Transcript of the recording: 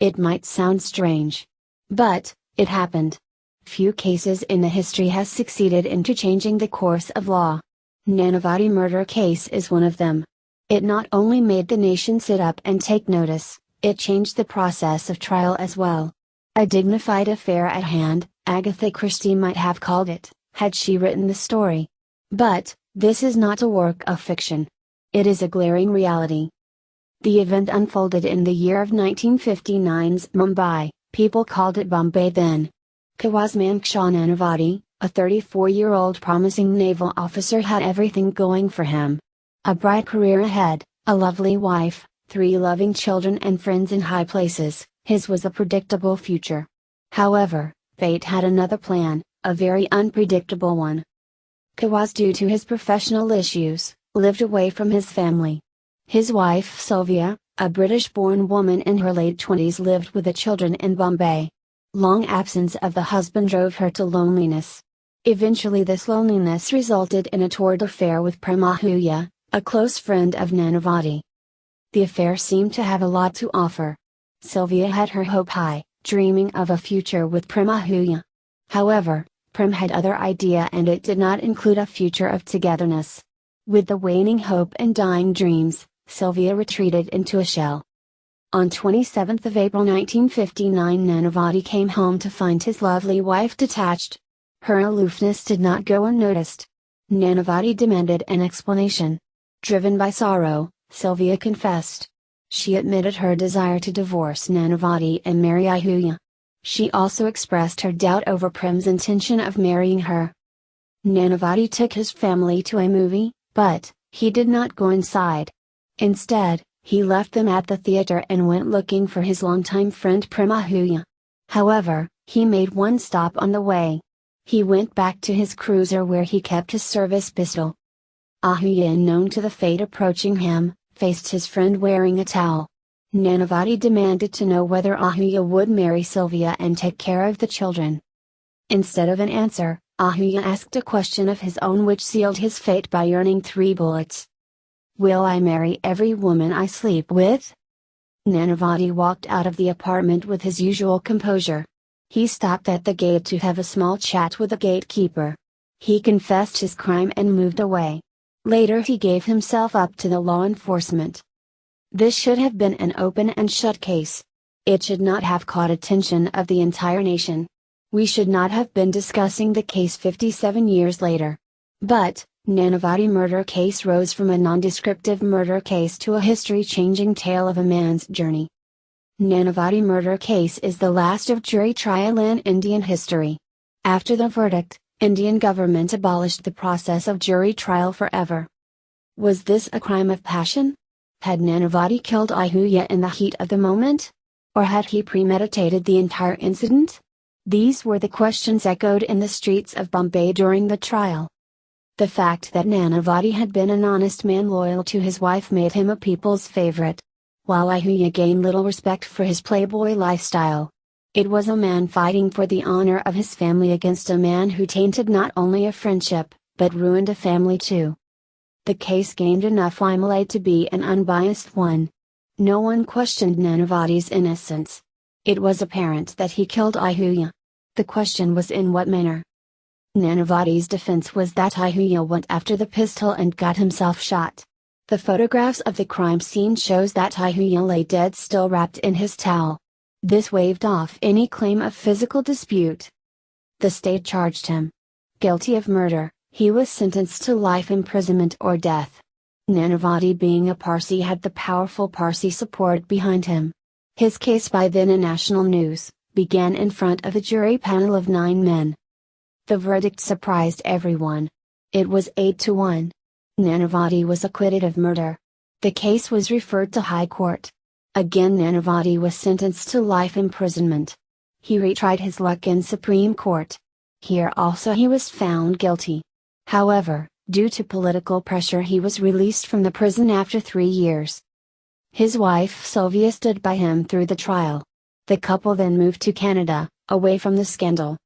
It might sound strange. But, it happened. Few cases in the history has succeeded into changing the course of law. Nanavati murder case is one of them. It not only made the nation sit up and take notice, it changed the process of trial as well. A dignified affair at hand, Agatha Christie might have called it, had she written the story. But, this is not a work of fiction. It is a glaring reality. The event unfolded in the year of 1959's Mumbai. People called it Bombay then. Kawasman Nanavati, a 34-year-old promising naval officer, had everything going for him. A bright career ahead, a lovely wife, 3 loving children and friends in high places. His was a predictable future. However, fate had another plan, a very unpredictable one. Kawas, due to his professional issues, lived away from his family. His wife Sylvia, a British-born woman in her late 20s, lived with the children in Bombay. Long absence of the husband drove her to loneliness. Eventually this loneliness resulted in a torrid affair with Prema Ahuja, a close friend of Nanavati. The affair seemed to have a lot to offer. Sylvia had her hope high, dreaming of a future with Prema Ahuja. However, Prem had other idea, and it did not include a future of togetherness. With the waning hope and dying dreams, Sylvia retreated into a shell. On 27th of April 1959, Nanavati came home to find his lovely wife detached. Her aloofness did not go unnoticed. Nanavati demanded an explanation. Driven by sorrow, Sylvia confessed. She admitted her desire to divorce Nanavati and marry Ahuja. She also expressed her doubt over Prem's intention of marrying her. Nanavati took his family to a movie, but he did not go inside. Instead, he left them at the theater and went looking for his longtime friend Prema Ahuja. However, he made one stop on the way. He went back to his cruiser where he kept his service pistol. Ahuja, unknown to the fate approaching him, faced his friend wearing a towel. Nanavati demanded to know whether Ahuja would marry Sylvia and take care of the children. Instead of an answer, Ahuja asked a question of his own which sealed his fate by earning 3 bullets. "Will I marry every woman I sleep with?" Nanavati walked out of the apartment with his usual composure. He stopped at the gate to have a small chat with the gatekeeper. He confessed his crime and moved away. Later he gave himself up to the law enforcement. This should have been an open and shut case. It should not have caught attention of the entire nation. We should not have been discussing the case 57 years later. But, Nanavati murder case rose from a nondescriptive murder case to a history-changing tale of a man's journey. Nanavati murder case is the last of jury trial in Indian history. After the verdict, Indian government abolished the process of jury trial forever. Was this a crime of passion? Had Nanavati killed Ahuja in the heat of the moment? Or had he premeditated the entire incident? These were the questions echoed in the streets of Bombay during the trial. The fact that Nanavati had been an honest man loyal to his wife made him a people's favorite. While Ahuja gained little respect for his playboy lifestyle. It was a man fighting for the honor of his family against a man who tainted not only a friendship, but ruined a family too. The case gained enough limelight to be an unbiased one. No one questioned Nanavati's innocence. It was apparent that he killed Ahuja. The question was in what manner. Nanavati's defense was that Ahuja went after the pistol and got himself shot. The photographs of the crime scene shows that Ahuja lay dead still wrapped in his towel. This waved off any claim of physical dispute. The state charged him guilty of murder. He was sentenced to life imprisonment or death. Nanavati, being a Parsi, had the powerful Parsi support behind him. His case, by then a national news, began in front of a jury panel of 9 men. The verdict surprised everyone. It was 8-1. Nanavati was acquitted of murder. The case was referred to High Court. Again Nanavati was sentenced to life imprisonment. He retried his luck in Supreme Court. Here also he was found guilty. However, due to political pressure he was released from the prison after 3 years. His wife Sylvia stood by him through the trial. The couple then moved to Canada, away from the scandal.